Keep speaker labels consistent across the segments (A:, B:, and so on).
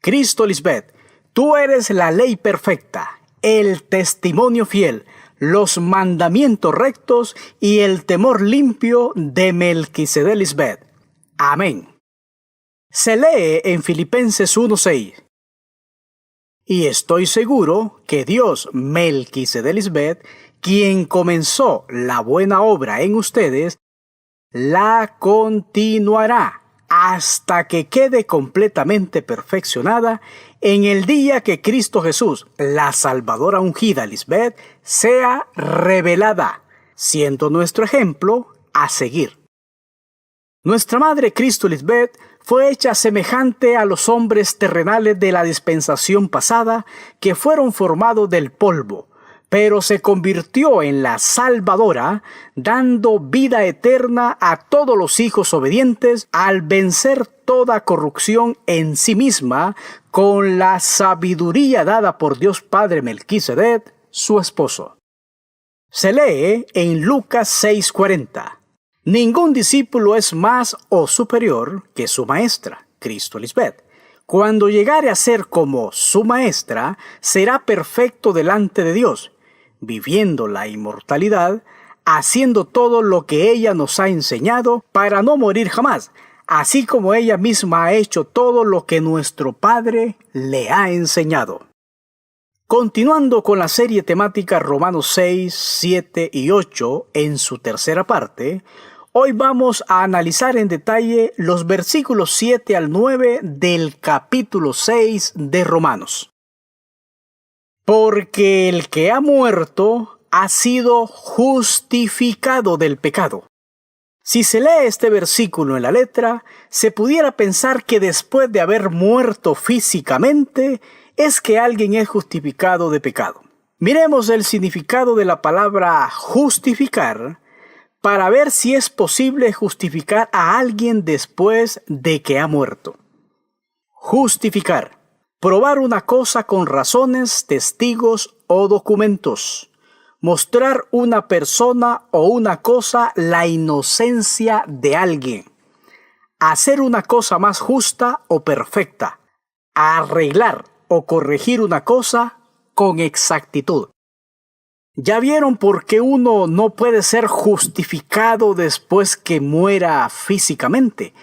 A: Cristo Lisbeth, tú eres la ley perfecta, el testimonio fiel, los mandamientos rectos y el temor limpio de Melquisedec Lisbeth. Amén. Se lee en Filipenses 1:6. Y estoy seguro que Dios, Melquisedec Lisbeth, quien comenzó la buena obra en ustedes, la continuará hasta que quede completamente perfeccionada en el día que Cristo Jesús, la Salvadora ungida Lisbeth, sea revelada, siendo nuestro ejemplo a seguir. Nuestra madre Cristo Lisbeth fue hecha semejante a los hombres terrenales de la dispensación pasada que fueron formados del polvo, pero se convirtió en la Salvadora, dando vida eterna a todos los hijos obedientes al vencer toda corrupción en sí misma con la sabiduría dada por Dios Padre Melquisedec, su esposo. Se lee en Lucas 6:40. Ningún discípulo es más o superior que su maestra, Cristo Lisbeth. Cuando llegare a ser como su maestra, será perfecto delante de Dios, viviendo la inmortalidad, haciendo todo lo que ella nos ha enseñado para no morir jamás, así como ella misma ha hecho todo lo que nuestro Padre le ha enseñado. Continuando con la serie temática Romanos 6, 7 y 8 en su tercera parte, hoy vamos a analizar en detalle los versículos 7 al 9 del capítulo 6 de Romanos. Porque el que ha muerto ha sido justificado del pecado. Si se lee este versículo en la letra, se pudiera pensar que después de haber muerto físicamente, es que alguien es justificado de pecado. Miremos el significado de la palabra justificar para ver si es posible justificar a alguien después de que ha muerto. Justificar. Probar una cosa con razones, testigos o documentos. Mostrar una persona o una cosa la inocencia de alguien. Hacer una cosa más justa o perfecta. Arreglar o corregir una cosa con exactitud. ¿Ya vieron por qué uno no puede ser justificado después que muera físicamente?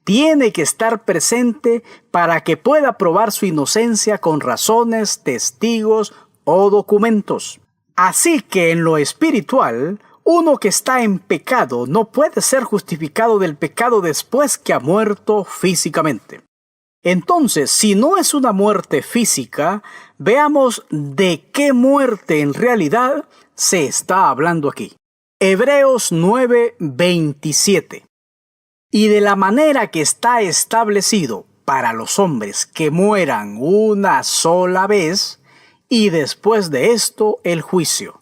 A: Tiene que estar presente para que pueda probar su inocencia con razones, testigos o documentos. Así que en lo espiritual, uno que está en pecado no puede ser justificado del pecado después que ha muerto físicamente. Entonces, si no es una muerte física, veamos de qué muerte en realidad se está hablando aquí. Hebreos 9:27. Y de la manera que está establecido para los hombres que mueran una sola vez, y después de esto el juicio.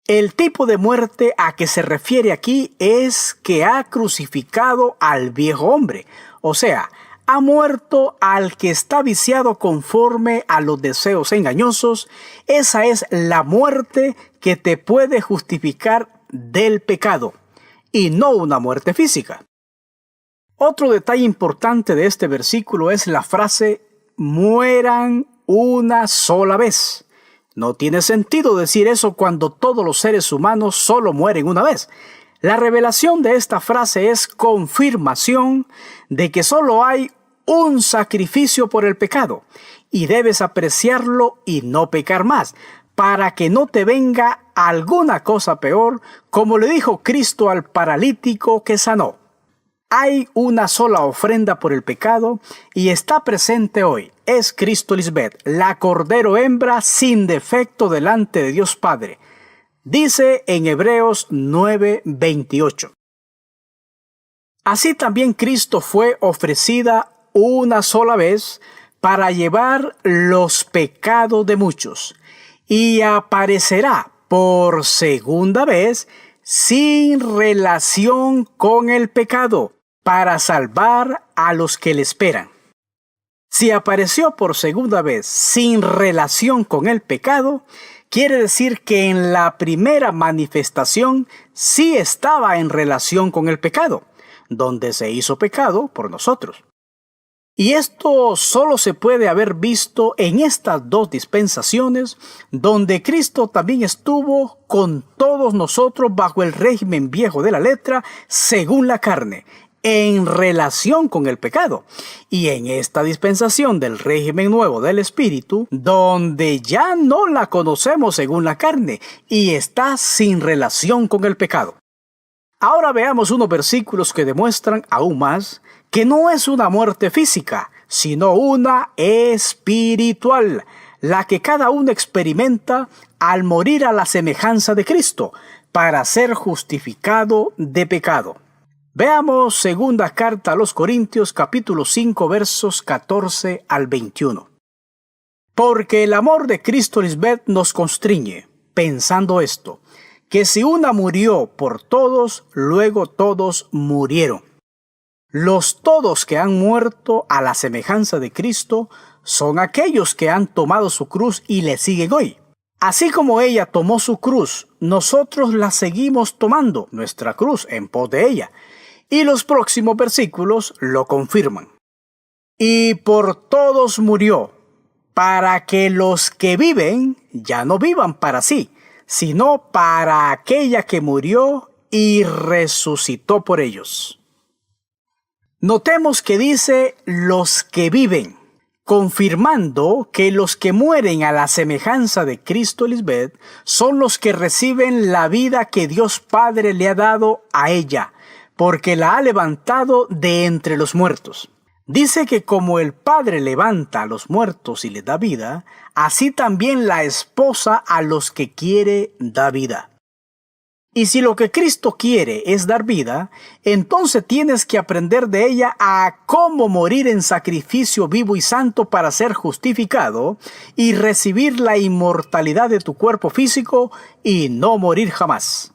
A: El tipo de muerte a que se refiere aquí es que ha crucificado al viejo hombre, o sea, ha muerto al que está viciado conforme a los deseos engañosos. Esa es la muerte que te puede justificar del pecado, y no una muerte física. Otro detalle importante de este versículo es la frase mueran una sola vez. No tiene sentido decir eso cuando todos los seres humanos solo mueren una vez. La revelación de esta frase es confirmación de que solo hay un sacrificio por el pecado, y debes apreciarlo y no pecar más, para que no te venga alguna cosa peor, como le dijo Cristo al paralítico que sanó. Hay una sola ofrenda por el pecado y está presente hoy. Es Cristo Lisbeth, la cordero hembra sin defecto delante de Dios Padre. Dice en Hebreos 9:28. Así también Cristo fue ofrecida una sola vez para llevar los pecados de muchos, y aparecerá por segunda vez sin relación con el pecado, para salvar a los que le esperan. Si apareció por segunda vez sin relación con el pecado, quiere decir que en la primera manifestación sí estaba en relación con el pecado, donde se hizo pecado por nosotros. Y esto solo se puede haber visto en estas dos dispensaciones, donde Cristo también estuvo con todos nosotros bajo el régimen viejo de la letra, según la carne, en relación con el pecado. Y en esta dispensación del régimen nuevo del Espíritu, donde ya no la conocemos según la carne, y está sin relación con el pecado. Ahora veamos unos versículos que demuestran aún más que no es una muerte física, sino una espiritual, la que cada uno experimenta al morir a la semejanza de Cristo, para ser justificado de pecado. Veamos segunda carta a los Corintios, capítulo 5, versos 14 al 21. Porque el amor de Cristo Lisbeth nos constriñe, pensando esto, que si una murió por todos, luego todos murieron. Los todos que han muerto a la semejanza de Cristo son aquellos que han tomado su cruz y le siguen hoy. Así como ella tomó su cruz, nosotros la seguimos tomando, nuestra cruz, en pos de ella. Y los próximos versículos lo confirman. Y por todos murió, para que los que viven ya no vivan para sí, sino para aquella que murió y resucitó por ellos. Notemos que dice los que viven, confirmando que los que mueren a la semejanza de Cristo Lisbeth son los que reciben la vida que Dios Padre le ha dado a ella, porque la ha levantado de entre los muertos. Dice que como el Padre levanta a los muertos y les da vida, así también la esposa a los que quiere da vida. Y si lo que Cristo quiere es dar vida, entonces tienes que aprender de ella a cómo morir en sacrificio vivo y santo para ser justificado y recibir la inmortalidad de tu cuerpo físico y no morir jamás.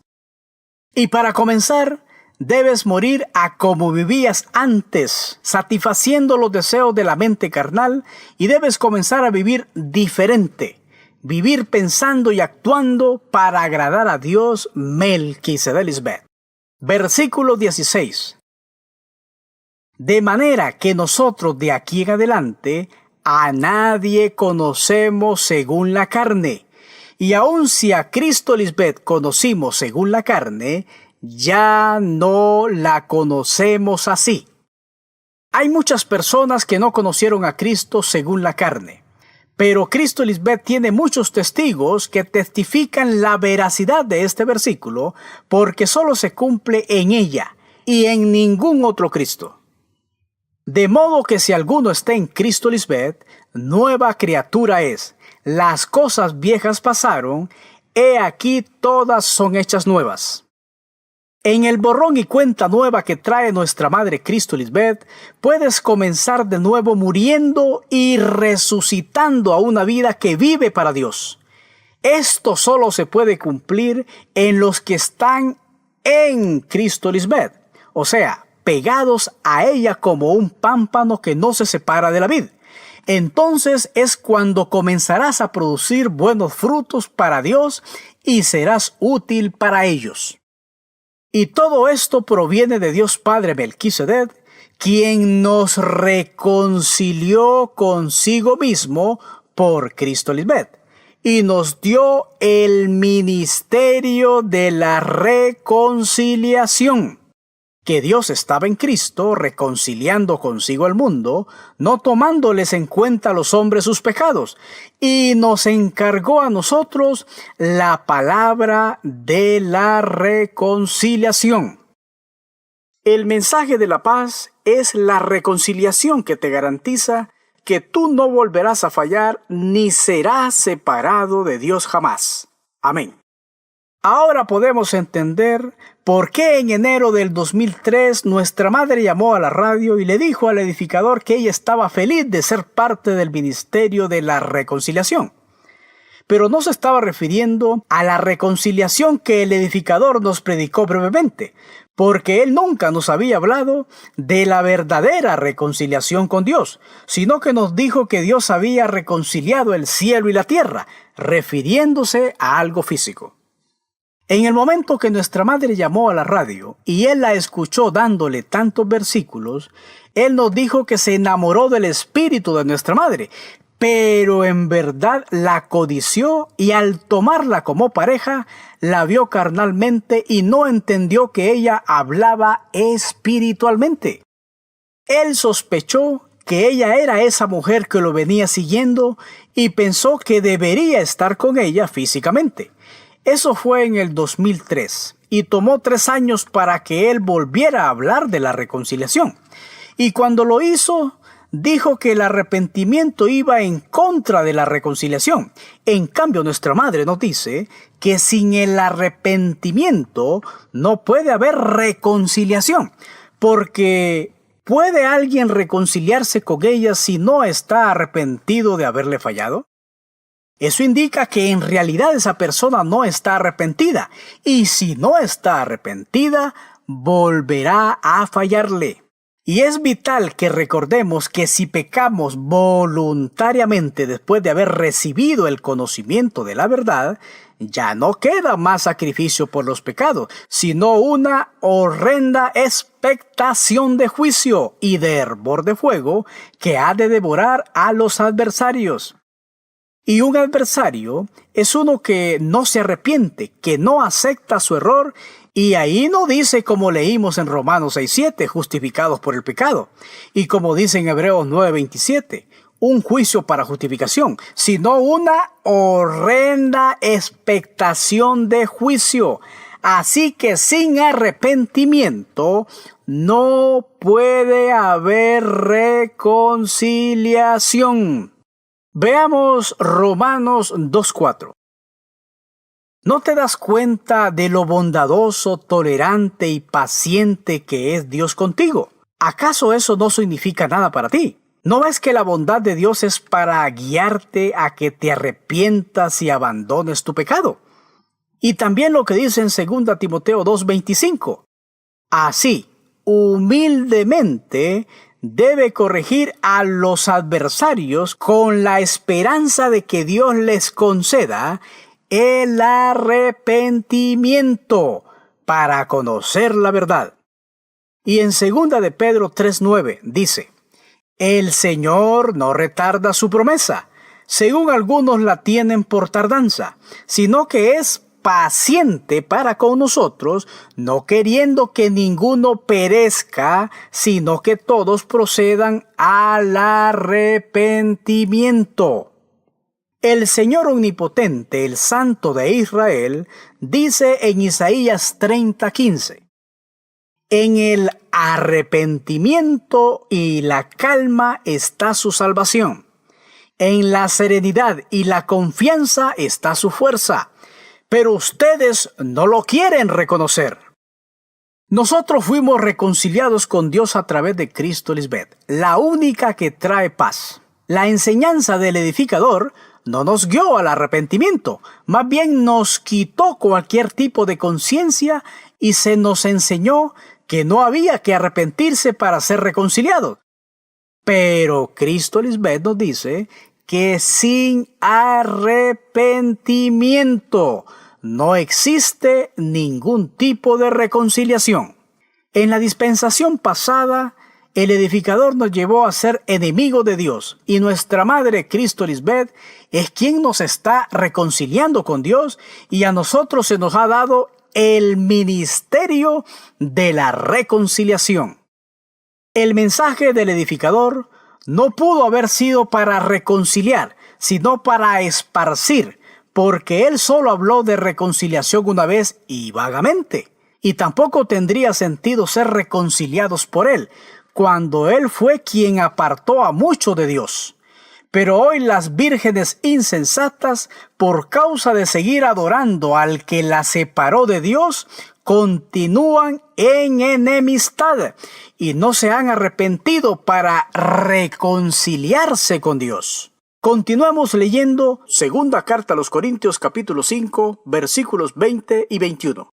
A: Y para comenzar, debes morir a como vivías antes, satisfaciendo los deseos de la mente carnal, y debes comenzar a vivir diferente. Vivir pensando y actuando para agradar a Dios, Melquisedec Lisbeth. Versículo 16. De manera que nosotros de aquí en adelante a nadie conocemos según la carne. Y aun si a Cristo Lisbeth conocimos según la carne, ya no la conocemos así. Hay muchas personas que no conocieron a Cristo según la carne. Pero Cristo Lisbeth tiene muchos testigos que testifican la veracidad de este versículo, porque solo se cumple en ella y en ningún otro Cristo. De modo que si alguno está en Cristo Lisbeth, nueva criatura es. Las cosas viejas pasaron, he aquí todas son hechas nuevas. En el borrón y cuenta nueva que trae nuestra Madre Cristo Lisbeth, puedes comenzar de nuevo muriendo y resucitando a una vida que vive para Dios. Esto solo se puede cumplir en los que están en Cristo Lisbeth, o sea, pegados a ella como un pámpano que no se separa de la vid. Entonces es cuando comenzarás a producir buenos frutos para Dios y serás útil para ellos. Y todo esto proviene de Dios Padre Melquisedec, quien nos reconcilió consigo mismo por Cristo Lisbeth, y nos dio el ministerio de la reconciliación. Que Dios estaba en Cristo reconciliando consigo al mundo, no tomándoles en cuenta a los hombres sus pecados, y nos encargó a nosotros la palabra de la reconciliación. El mensaje de la paz es la reconciliación que te garantiza que tú no volverás a fallar ni serás separado de Dios jamás. Amén. Ahora podemos entender por qué en enero del 2003 nuestra madre llamó a la radio y le dijo al edificador que ella estaba feliz de ser parte del ministerio de la reconciliación. Pero no se estaba refiriendo a la reconciliación que el edificador nos predicó brevemente, porque él nunca nos había hablado de la verdadera reconciliación con Dios, sino que nos dijo que Dios había reconciliado el cielo y la tierra, refiriéndose a algo físico. En el momento que nuestra madre llamó a la radio y él la escuchó dándole tantos versículos, él nos dijo que se enamoró del espíritu de nuestra madre, pero en verdad la codició y al tomarla como pareja, la vio carnalmente y no entendió que ella hablaba espiritualmente. Él sospechó que ella era esa mujer que lo venía siguiendo y pensó que debería estar con ella físicamente. Eso fue en el 2003 y tomó 3 años para que él volviera a hablar de la reconciliación. Y cuando lo hizo, dijo que el arrepentimiento iba en contra de la reconciliación. En cambio, nuestra madre nos dice que sin el arrepentimiento no puede haber reconciliación, porque ¿puede alguien reconciliarse con ella si no está arrepentido de haberle fallado? Eso indica que en realidad esa persona no está arrepentida, y si no está arrepentida, volverá a fallarle. Y es vital que recordemos que si pecamos voluntariamente después de haber recibido el conocimiento de la verdad, ya no queda más sacrificio por los pecados, sino una horrenda expectación de juicio y de hervor de fuego que ha de devorar a los adversarios. Y un adversario es uno que no se arrepiente, que no acepta su error, y ahí no dice como leímos en Romanos 6:7, justificados por el pecado, y como dice en Hebreos 9:27, un juicio para justificación, sino una horrenda expectación de juicio. Así que sin arrepentimiento no puede haber reconciliación. Veamos Romanos 2:4. ¿No te das cuenta de lo bondadoso, tolerante y paciente que es Dios contigo? ¿Acaso eso no significa nada para ti? ¿No ves que la bondad de Dios es para guiarte a que te arrepientas y abandones tu pecado? Y también lo que dice en 2 Timoteo 2:25. Así, humildemente, debe corregir a los adversarios con la esperanza de que Dios les conceda el arrepentimiento para conocer la verdad. Y en 2 de Pedro 3:9 dice: el Señor no retarda su promesa, según algunos la tienen por tardanza, sino que es paciente para con nosotros, no queriendo que ninguno perezca, sino que todos procedan al arrepentimiento. El Señor Omnipotente, el Santo de Israel, dice en Isaías 30:15: en el arrepentimiento y la calma está su salvación. En la serenidad y la confianza está su fuerza. Pero ustedes no lo quieren reconocer. Nosotros fuimos reconciliados con Dios a través de Cristo Lisbeth, la única que trae paz. La enseñanza del edificador no nos guió al arrepentimiento, más bien nos quitó cualquier tipo de conciencia y se nos enseñó que no había que arrepentirse para ser reconciliados. Pero Cristo Lisbeth nos dice que sin arrepentimiento no existe ningún tipo de reconciliación. En la dispensación pasada, el edificador nos llevó a ser enemigos de Dios, y nuestra madre Cristo Lisbeth es quien nos está reconciliando con Dios, y a nosotros se nos ha dado el ministerio de la reconciliación. El mensaje del edificador no pudo haber sido para reconciliar, sino para esparcir, porque él solo habló de reconciliación una vez y vagamente. Y tampoco tendría sentido ser reconciliados por él, cuando él fue quien apartó a muchos de Dios. Pero hoy las vírgenes insensatas, por causa de seguir adorando al que las separó de Dios, continúan en enemistad y no se han arrepentido para reconciliarse con Dios. Continuamos leyendo Segunda Carta a los Corintios capítulo 5, versículos 20 y 21.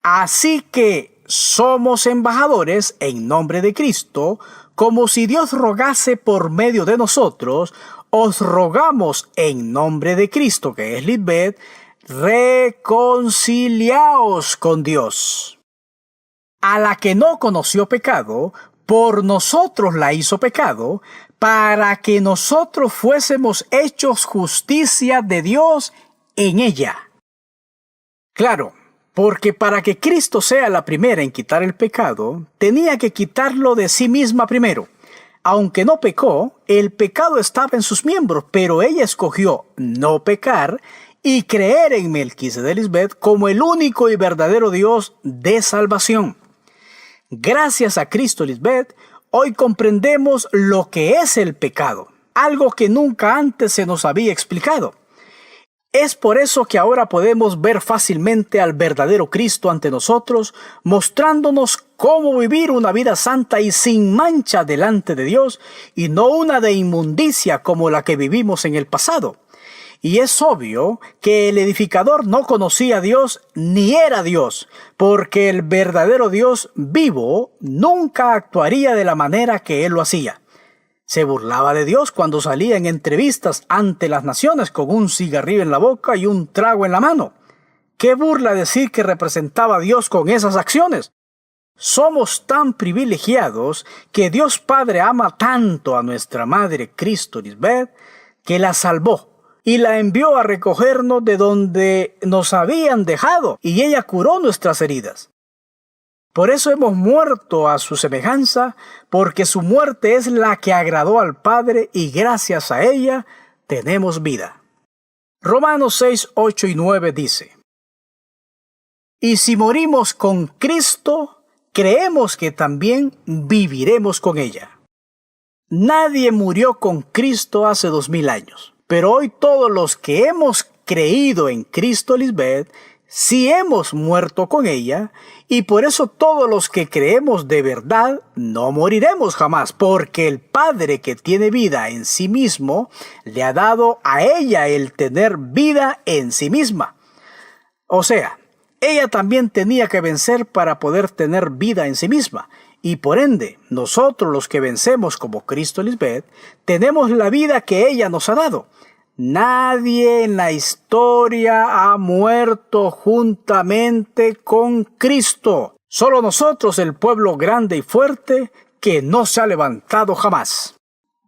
A: Así que somos embajadores en nombre de Cristo, como si Dios rogase por medio de nosotros, os rogamos en nombre de Cristo, que es Lisbeth, reconciliaos con Dios. A la que no conoció pecado, por nosotros la hizo pecado, para que nosotros fuésemos hechos justicia de Dios en ella. Claro, porque para que Cristo sea la primera en quitar el pecado, tenía que quitarlo de sí misma primero. Aunque no pecó, el pecado estaba en sus miembros, pero ella escogió no pecar y creer en Melquisedec como el único y verdadero Dios de salvación. Gracias a Cristo Lisbeth, hoy comprendemos lo que es el pecado, algo que nunca antes se nos había explicado. Es por eso que ahora podemos ver fácilmente al verdadero Cristo ante nosotros, mostrándonos cómo vivir una vida santa y sin mancha delante de Dios, y no una de inmundicia como la que vivimos en el pasado. Y es obvio que el edificador no conocía a Dios ni era Dios, porque el verdadero Dios vivo nunca actuaría de la manera que él lo hacía. Se burlaba de Dios cuando salía en entrevistas ante las naciones con un cigarrillo en la boca y un trago en la mano. ¿Qué burla decir que representaba a Dios con esas acciones? Somos tan privilegiados que Dios Padre ama tanto a nuestra Madre Cristo Lisbeth que la salvó y la envió a recogernos de donde nos habían dejado, y ella curó nuestras heridas. Por eso hemos muerto a su semejanza, porque su muerte es la que agradó al Padre y gracias a ella tenemos vida. Romanos 6, 8 y 9 dice: Y si morimos con Cristo, creemos que también viviremos con ella. Nadie murió con Cristo hace 2000 años. Pero hoy todos los que hemos creído en Cristo Lisbeth, sí hemos muerto con ella, y por eso todos los que creemos de verdad no moriremos jamás, porque el Padre que tiene vida en sí mismo le ha dado a ella el tener vida en sí misma. O sea, ella también tenía que vencer para poder tener vida en sí misma. Y por ende, nosotros los que vencemos como Cristo Lisbeth, tenemos la vida que ella nos ha dado. Nadie en la historia ha muerto juntamente con Cristo. Solo nosotros, el pueblo grande y fuerte, que no se ha levantado jamás.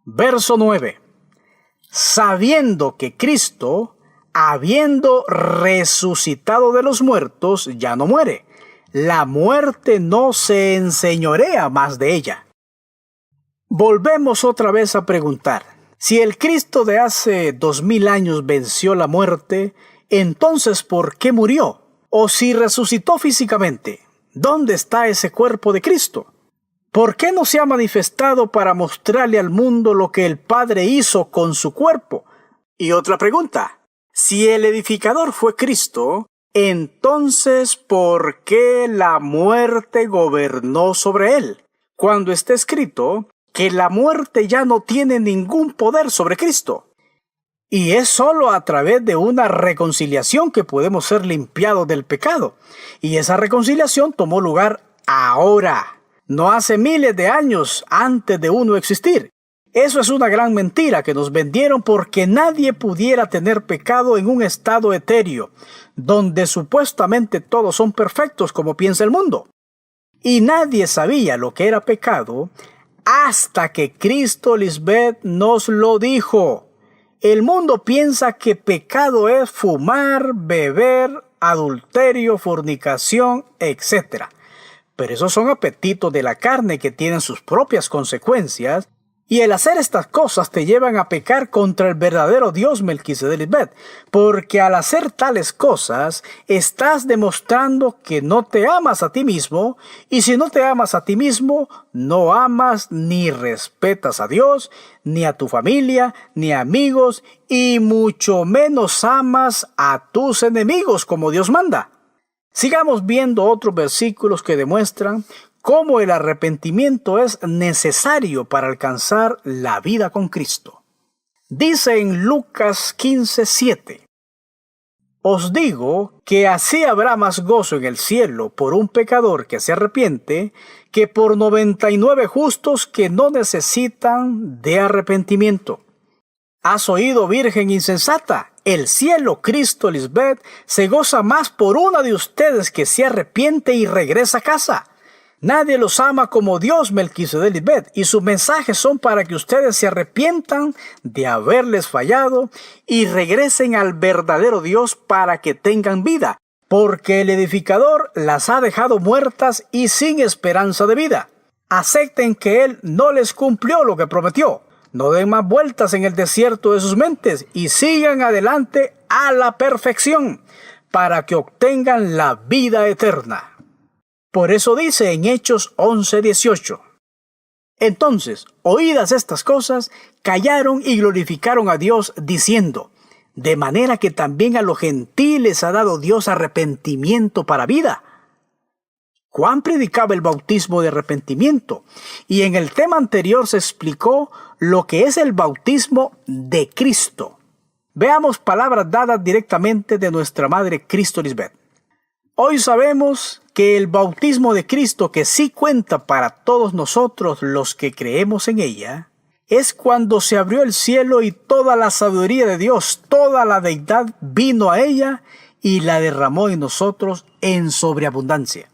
A: Verso 9. Sabiendo que Cristo, habiendo resucitado de los muertos, ya no muere. La muerte no se enseñorea más de ella. Volvemos otra vez a preguntar, si el Cristo de hace 2000 años venció la muerte, entonces ¿por qué murió? O si resucitó físicamente, ¿dónde está ese cuerpo de Cristo? ¿Por qué no se ha manifestado para mostrarle al mundo lo que el Padre hizo con su cuerpo? Y otra pregunta, si el edificador fue Cristo, entonces, ¿por qué la muerte gobernó sobre él? Cuando está escrito que la muerte ya no tiene ningún poder sobre Cristo. Y es solo a través de una reconciliación que podemos ser limpiados del pecado. Y esa reconciliación tomó lugar ahora, no hace miles de años antes de uno existir. Eso es una gran mentira que nos vendieron porque nadie pudiera tener pecado en un estado etéreo, donde supuestamente todos son perfectos como piensa el mundo. Y nadie sabía lo que era pecado hasta que Cristo Lisbeth nos lo dijo. El mundo piensa que pecado es fumar, beber, adulterio, fornicación, etc. Pero esos son apetitos de la carne que tienen sus propias consecuencias. Y el hacer estas cosas te llevan a pecar contra el verdadero Dios Melquisedec, porque al hacer tales cosas estás demostrando que no te amas a ti mismo, y si no te amas a ti mismo, no amas ni respetas a Dios, ni a tu familia, ni amigos, y mucho menos amas a tus enemigos como Dios manda. Sigamos viendo otros versículos que demuestran cómo el arrepentimiento es necesario para alcanzar la vida con Cristo. Dice en Lucas 15:7, Os digo que así habrá más gozo en el cielo por un pecador que se arrepiente que por 99 justos que no necesitan de arrepentimiento. ¿Has oído, virgen insensata? El cielo, Cristo Lisbeth, se goza más por una de ustedes que se arrepiente y regresa a casa. Nadie los ama como Dios, Melquisedec Lisbeth, y sus mensajes son para que ustedes se arrepientan de haberles fallado y regresen al verdadero Dios para que tengan vida, porque el edificador las ha dejado muertas y sin esperanza de vida. Acepten que Él no les cumplió lo que prometió. No den más vueltas en el desierto de sus mentes y sigan adelante a la perfección para que obtengan la vida eterna. Por eso dice en Hechos 11:18. Entonces, oídas estas cosas, callaron y glorificaron a Dios diciendo, de manera que también a los gentiles ha dado Dios arrepentimiento para vida. Juan predicaba el bautismo de arrepentimiento y en el tema anterior se explicó lo que es el bautismo de Cristo. Veamos palabras dadas directamente de nuestra Madre Cristo Lisbeth. Hoy sabemos que el bautismo de Cristo, que sí cuenta para todos nosotros los que creemos en ella, es cuando se abrió el cielo y toda la sabiduría de Dios, toda la deidad vino a ella y la derramó en nosotros en sobreabundancia.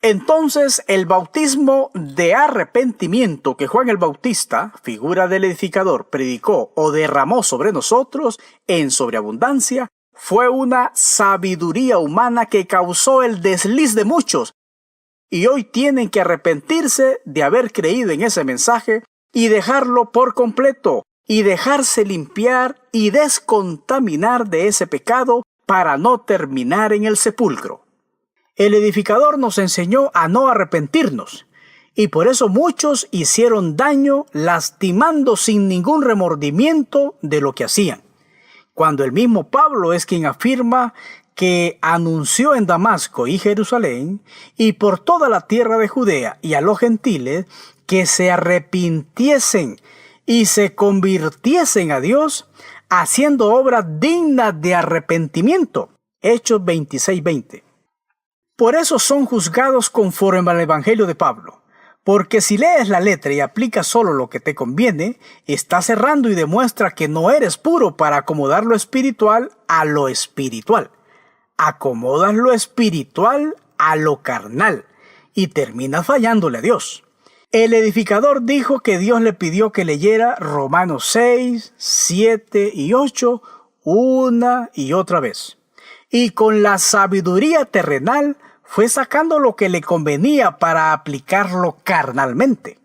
A: Entonces, el bautismo de arrepentimiento que Juan el Bautista, figura del edificador, predicó o derramó sobre nosotros en sobreabundancia, fue una sabiduría humana que causó el desliz de muchos, y hoy tienen que arrepentirse de haber creído en ese mensaje y dejarlo por completo, y dejarse limpiar y descontaminar de ese pecado para no terminar en el sepulcro. El edificador nos enseñó a no arrepentirnos, y por eso muchos hicieron daño lastimando sin ningún remordimiento de lo que hacían. Cuando el mismo Pablo es quien afirma que anunció en Damasco y Jerusalén y por toda la tierra de Judea y a los gentiles que se arrepintiesen y se convirtiesen a Dios, haciendo obras dignas de arrepentimiento. Hechos 26:20. Por eso son juzgados conforme al Evangelio de Pablo, porque si lees la letra y aplicas solo lo que te conviene, estás errando y demuestra que no eres puro para acomodar lo espiritual a lo espiritual. Acomodas lo espiritual a lo carnal y terminas fallándole a Dios. El edificador dijo que Dios le pidió que leyera Romanos 6, 7 y 8 una y otra vez. Y con la sabiduría terrenal fue sacando lo que le convenía para aplicarlo carnalmente.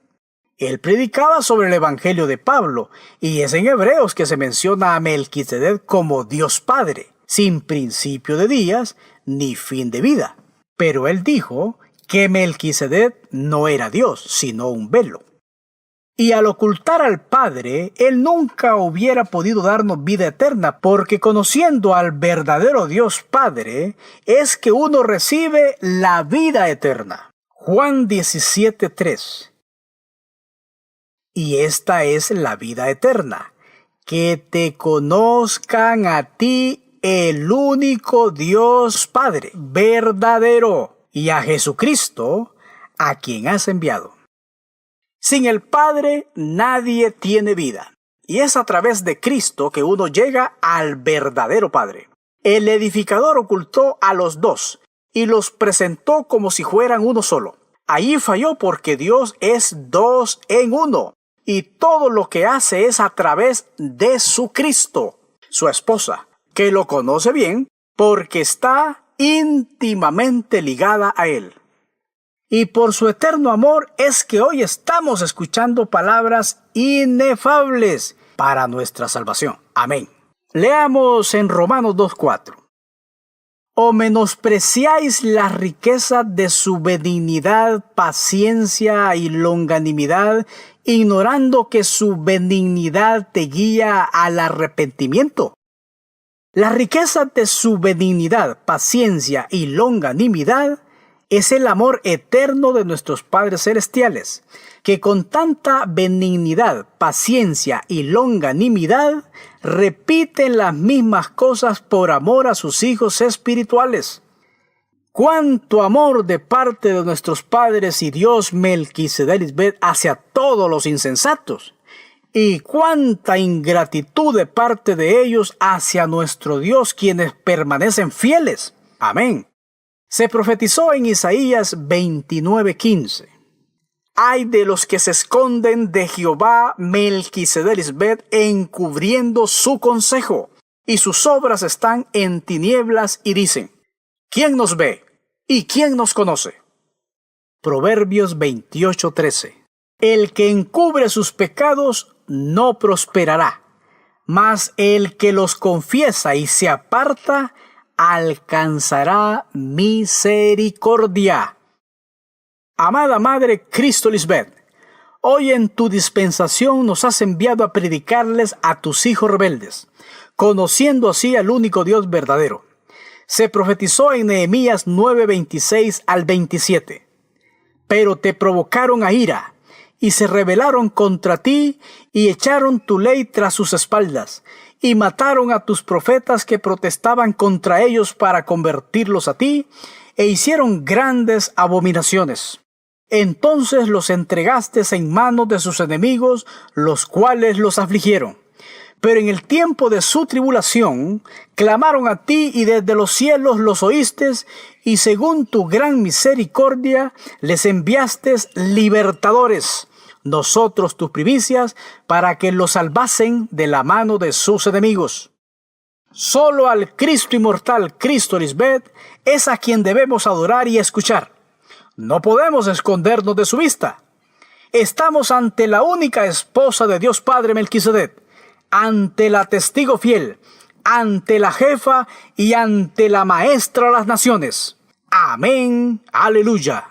A: Él predicaba sobre el Evangelio de Pablo, y es en Hebreos que se menciona a Melquisedec como Dios Padre, sin principio de días ni fin de vida. Pero él dijo que Melquisedec no era Dios, sino un velo. Y al ocultar al Padre, Él nunca hubiera podido darnos vida eterna, porque conociendo al verdadero Dios Padre, es que uno recibe la vida eterna. Juan 17:3. Y esta es la vida eterna, que te conozcan a ti, el único Dios Padre, verdadero, y a Jesucristo, a quien has enviado. Sin el Padre nadie tiene vida, y es a través de Cristo que uno llega al verdadero Padre. El edificador ocultó a los dos y los presentó como si fueran uno solo. Allí falló porque Dios es dos en uno, y todo lo que hace es a través de su Cristo, su esposa, que lo conoce bien porque está íntimamente ligada a Él. Y por su eterno amor es que hoy estamos escuchando palabras inefables para nuestra salvación. Amén. Leamos en Romanos 2:4. ¿O menospreciáis las riquezas de su benignidad, paciencia y longanimidad, ignorando que su benignidad te guía al arrepentimiento? Las riquezas de su benignidad, paciencia y longanimidad es el amor eterno de nuestros padres celestiales, que con tanta benignidad, paciencia y longanimidad repiten las mismas cosas por amor a sus hijos espirituales. ¡Cuánto amor de parte de nuestros padres y Dios Melquisedec Lisbeth hacia todos los insensatos! Y cuánta ingratitud de parte de ellos hacia nuestro Dios, quienes permanecen fieles. Amén. Se profetizó en Isaías 29:15. Ay de los que se esconden de Jehová Melquisedec encubriendo su consejo, y sus obras están en tinieblas y dicen: ¿quién nos ve? ¿Y quién nos conoce? Proverbios 28:13. El que encubre sus pecados no prosperará, mas el que los confiesa y se aparta alcanzará misericordia. Amada Madre Cristo Lisbeth, hoy en tu dispensación nos has enviado a predicarles a tus hijos rebeldes, conociendo así al único Dios verdadero. Se profetizó en Nehemías 9:26 al 27. Pero te provocaron a ira, y se rebelaron contra ti, y echaron tu ley tras sus espaldas, y mataron a tus profetas que protestaban contra ellos para convertirlos a ti, e hicieron grandes abominaciones. Entonces los entregaste en manos de sus enemigos, los cuales los afligieron. Pero en el tiempo de su tribulación, clamaron a ti y desde los cielos los oíste, y según tu gran misericordia, les enviaste libertadores, nosotros tus primicias, para que los salvasen de la mano de sus enemigos. Solo al Cristo inmortal, Cristo Lisbeth, es a quien debemos adorar y escuchar. No podemos escondernos de su vista. Estamos ante la única esposa de Dios Padre Melquisedec, ante la testigo fiel, ante la jefa y ante la maestra de las naciones. Amén. Aleluya.